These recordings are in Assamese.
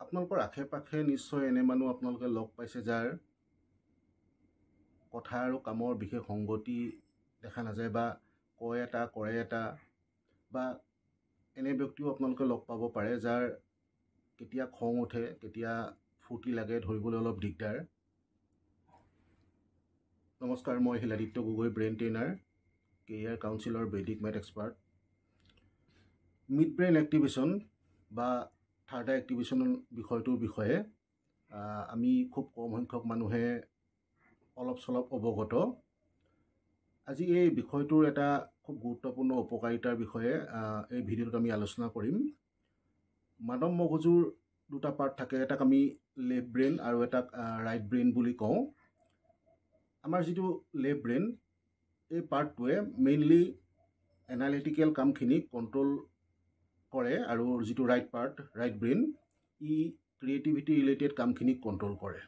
আপোনালোকৰ আশে পাশে নিশ্চয় এনে মানুহ আপোনালোকে লগ পাইছে যাৰ কথা আৰু কামৰ বিশেষ সংগতি দেখা নাযায় বা কয় এটা কৰে এটা, বা এনে ব্যক্তিও আপোনালোকে লগ পাব পাৰে যাৰ কেতিয়া খং উঠে কেতিয়া ফূৰ্তি লাগে ধৰিবলৈ অলপ দিগদাৰ। নমস্কাৰ, মই Hiladitya Gogoi, brain trainer, career counsellor, বৈদিক math expert. Midbrain activation বা থাৰ্ড আই এক্টিভেশ্যনৰ বিষয়টোৰ বিষয়ে আমি খুব কম সংখ্যক মানুহে অলপ চলপ অৱগত। আজি এই বিষয়টোৰ এটা খুব গুৰুত্বপূৰ্ণ উপকাৰিতাৰ বিষয়ে এই ভিডিঅ'টোত আমি আলোচনা কৰিম। মানৱ মগজুৰ দুটা পাৰ্ট থাকে, এটাক আমি লেফ্ট ব্ৰেইন আৰু এটাক ৰাইট ব্ৰেইন বুলি কওঁ। আমাৰ যিটো লেফ্ট ব্ৰেইন, এই পাৰ্টটোৱে মেইনলি এনালিটিকেল কামখিনি কণ্ট্ৰল কৰে, আৰু যিটো ৰাইট পাৰ্ট, ৰাইট ব্ৰেইন, ই ক্ৰিয়েটিভিটি ৰিলেটেড কামখিনিক কণ্ট্ৰল কৰে।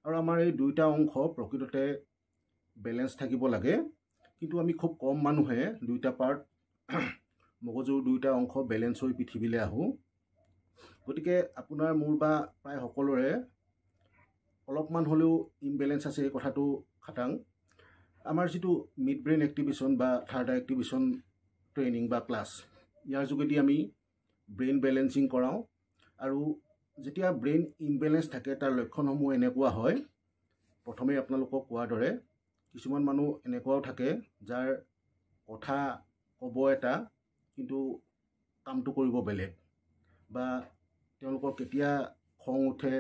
আৰু আমাৰ এই দুইটা অংশ প্ৰকৃততে বেলেঞ্চ থাকিব লাগে, কিন্তু আমি খুব কম মানুহে দুইটা পাৰ্ট, মগজুৰ দুইটা অংশ বেলেঞ্চ হৈ পৃথিৱীলৈ আহোঁ। গতিকে আপোনাৰ মোৰ বা প্ৰায় সকলোৰে অলপমান হ'লেও ইমবেলেঞ্চ আছে, এই কথাটো খাটাং। আমাৰ যিটো মিড ব্ৰেইন এক্টিভেশ্যন বা থাৰ্ড আই এক্টিভেশ্যন ট্ৰেইনিং বা ক্লাছ, ইয়াৰ যোগেদি আমি ব্ৰেইন বেলেঞ্চিং কৰাওঁ। আৰু যেতিয়া ব্ৰেইন ইমবেলেঞ্চ থাকে তাৰ লক্ষণসমূহ এনেকুৱা হয়। প্ৰথমে আপোনালোকক কোৱাৰ দৰে কিছুমান মানুহ এনেকুৱাও থাকে যাৰ কথা ক'ব এটা কিন্তু কামটো কৰিব বেলেগ, বা তেওঁলোকৰ কেতিয়া খং উঠে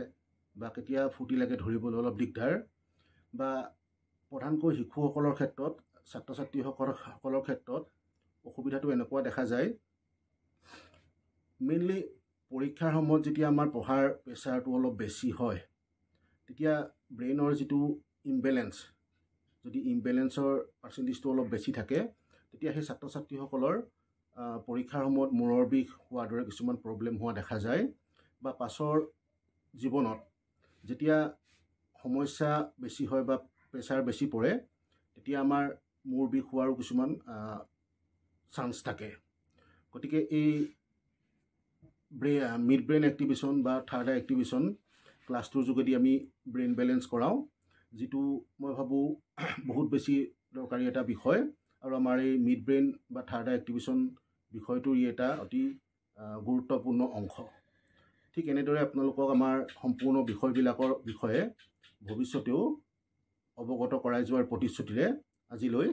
বা কেতিয়া ফূৰ্তি লাগে ধৰিবলৈ অলপ দিগদাৰ। বা প্ৰধানকৈ শিশুসকলৰ ক্ষেত্ৰত, ছাত্ৰ ছাত্ৰীসকলৰ ক্ষেত্ৰত অসুবিধাটো এনেকুৱা দেখা যায়। মেইনলি পৰীক্ষাৰ সময়ত যেতিয়া আমাৰ পঢ়াৰ প্ৰেছাৰটো অলপ বেছি হয়, তেতিয়া ব্ৰেইনৰ যিটো ইমবেলেঞ্চ, যদি ইমবেলেঞ্চৰ পাৰ্চেণ্টেজটো অলপ বেছি থাকে, তেতিয়া সেই ছাত্ৰ ছাত্ৰীসকলৰ পৰীক্ষাৰ সময়ত মূৰৰ বিষ হোৱাৰ দৰে কিছুমান প্ৰব্লেম হোৱা দেখা যায়। বা পাছৰ জীৱনত যেতিয়া সমস্যা বেছি হয় বা প্ৰেছাৰ বেছি পৰে, তেতিয়া আমাৰ মূৰ বিষ হোৱাৰো কিছুমান চান্স থাকে। গতিকে এই মিড ব্ৰেইন এক্টিভেশ্যন বা থাৰ্ড আই এক্টিভেশ্যন ক্লাছটোৰ যোগেদি আমি ব্ৰেইন বেলেঞ্চ কৰাওঁ, যিটো মই ভাবোঁ বহুত বেছি দৰকাৰী এটা বিষয়। আৰু আমাৰ এই মিড ব্ৰেইন বা থাৰ্ড আই এক্টিভেশ্যন বিষয়টোৰ ই এটা অতি গুৰুত্বপূৰ্ণ অংশ। ঠিক এনেদৰে আপোনালোকক আমাৰ সম্পূৰ্ণ বিষয়বিলাকৰ বিষয়ে ভৱিষ্যতেও অৱগত কৰাই যোৱাৰ প্ৰতিশ্ৰুতিৰে আজিলৈ